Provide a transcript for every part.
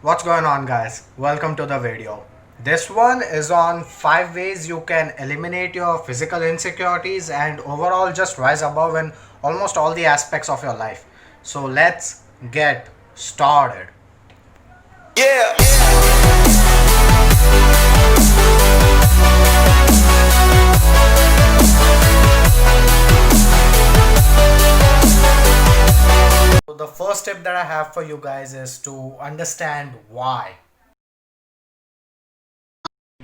What's going on, guys? Welcome to the video. This one is on 5 ways you can eliminate your physical insecurities and overall just rise above in almost all the aspects of your life. So let's get started. Yeah. So the first tip that I have for you guys is to understand why.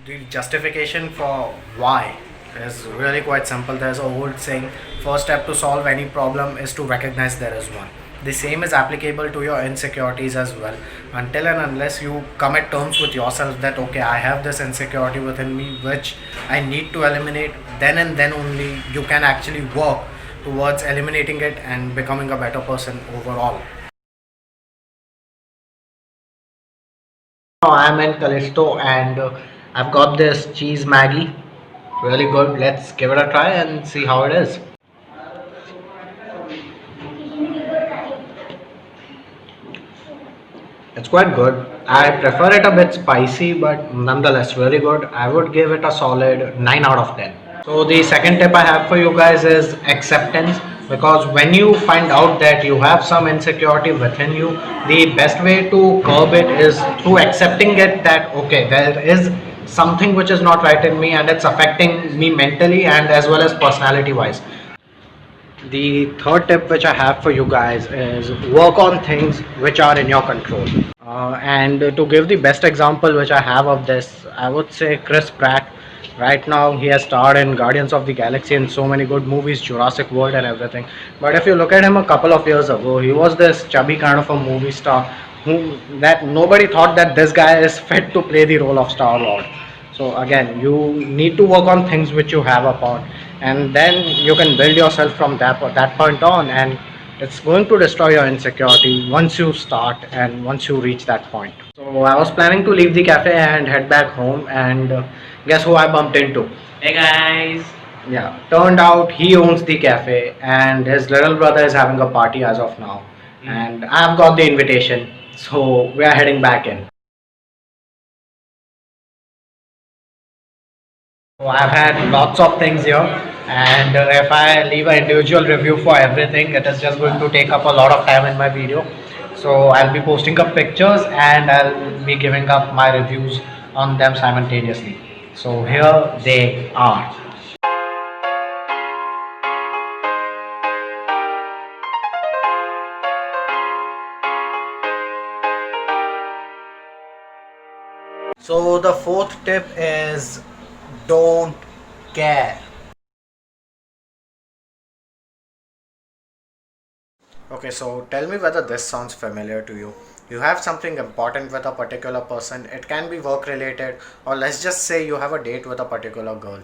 The justification for why is really quite simple. There's a old saying, first step to solve any problem is to recognize there is one. The same is applicable to your insecurities as well. Until and unless you come at terms with yourself that okay, I have this insecurity within me which I need to eliminate, then and then only you can actually work towards eliminating it and becoming a better person overall. I'm in Callisto and I've got this cheese Maggie. Really good. Let's give it a try and see how it is. It's quite good. I prefer it a bit spicy, but nonetheless, really good. I would give it a solid 9 out of 10. So, the second tip I have for you guys is acceptance, because when you find out that you have some insecurity within you, the best way to curb it is through accepting it that okay, there is something which is not right in me and it's affecting me mentally and as well as personality wise. The third tip which I have for you guys is work on things which are in your control. And to give the best example which I have of this, I would say Chris Pratt. Right now, he has starred in Guardians of the Galaxy and so many good movies, Jurassic World and everything. But if you look at him a couple of years ago, he was this chubby kind of a movie star who that nobody thought that this guy is fit to play the role of Star Lord. So again, you need to work on things which you have upon, and then you can build yourself from that point on, and it's going to destroy your insecurity once you start and once you reach that point. So I was planning to leave the cafe and head back home, and guess who I bumped into? Hey guys. Yeah, turned out he owns the cafe, and his little brother is having a party as of now, and I've got the invitation, so we are heading back in. So I've had lots of things here, and if I leave an individual review for everything, it is just going to take up a lot of time in my video. So I'll be posting up pictures and I'll be giving up my reviews on them simultaneously. So here they are. So the fourth tip is don't care. Okay, so tell me whether this sounds familiar to you. You have something important with a particular person. It can be work related, or let's just say you have a date with a particular girl.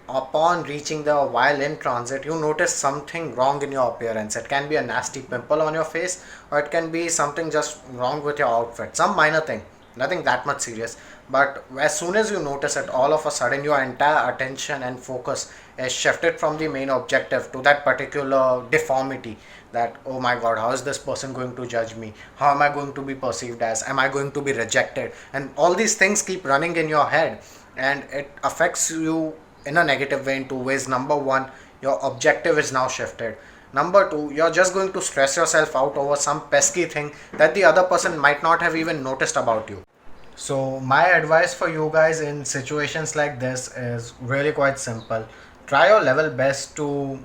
Upon reaching there while in transit, you notice something wrong in your appearance. It can be a nasty pimple on your face, or it can be something just wrong with your outfit, some minor thing, nothing that much serious. But as soon as you notice it, all of a sudden your entire attention and focus is shifted from the main objective to that particular deformity. That oh my god, how is this person going to judge me? How am I going to be perceived as? Am I going to be rejected? And all these things keep running in your head, and it affects you in a negative way in two ways. Number one, your objective is now shifted. Number two, you're just going to stress yourself out over some pesky thing that the other person might not have even noticed about you. So my advice for you guys in situations like this is really quite simple. Try your level best to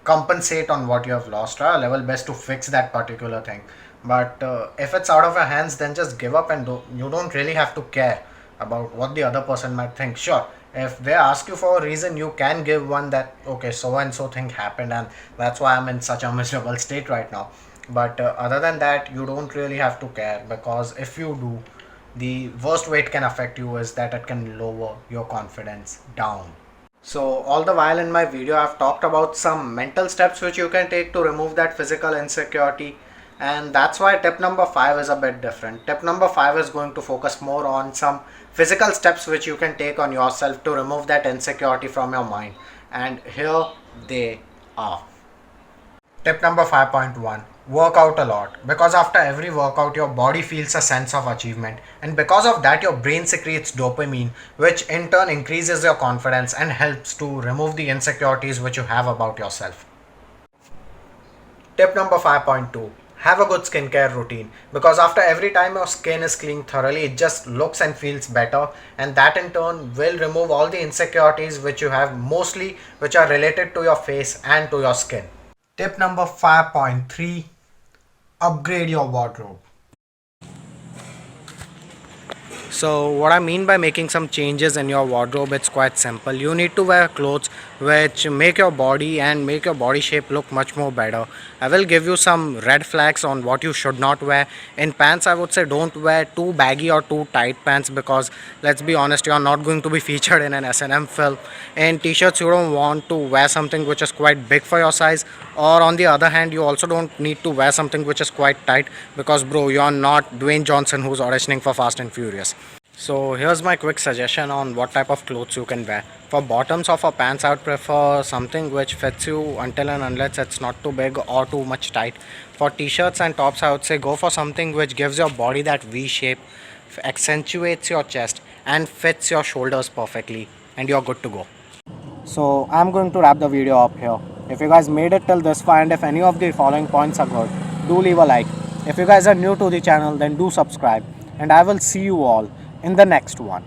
compensate on what you have lost. Try your level best to fix that particular thing. But if it's out of your hands, then just give up and you don't really have to care about what the other person might think. Sure, if they ask you for a reason, you can give one that okay, so and so thing happened, and that's why I'm in such a miserable state right now. But other than that, you don't really have to care, because if you do, the worst way it can affect you is that it can lower your confidence down. So all the while in my video, I've talked about some mental steps which you can take to remove that physical insecurity, and that's why tip number 5 is a bit different. Tip number 5 is going to focus more on some physical steps which you can take on yourself to remove that insecurity from your mind, and here they are. Tip number 5.1, work out a lot, because after every workout your body feels a sense of achievement, and because of that your brain secretes dopamine, which in turn increases your confidence and helps to remove the insecurities which you have about yourself. Tip number 5.2, have a good skincare routine, because after every time your skin is cleaned thoroughly it just looks and feels better, and that in turn will remove all the insecurities which you have, mostly which are related to your face and to your skin. Tip number 5.3, upgrade your wardrobe. So, what I mean by making some changes in your wardrobe, it's quite simple. You need to wear clothes which make your body and make your body shape look much more better. I will give you some red flags on what you should not wear. In pants, I would say don't wear too baggy or too tight pants, because let's be honest, you are not going to be featured in an S&M film. In t-shirts, you don't want to wear something which is quite big for your size, or on the other hand, you also don't need to wear something which is quite tight, because bro, you are not Dwayne Johnson who's auditioning for Fast and Furious. So here's my quick suggestion on what type of clothes you can wear. For bottoms or for pants, I would prefer something which fits you until and unless it's not too big or too much tight. For t-shirts and tops, I would say go for something which gives your body that V shape, accentuates your chest and fits your shoulders perfectly, and you're good to go. So I'm going to wrap the video up here. If you guys made it till this far and if any of the following points are good, do leave a like. If you guys are new to the channel, then do subscribe, and I will see you all in the next one.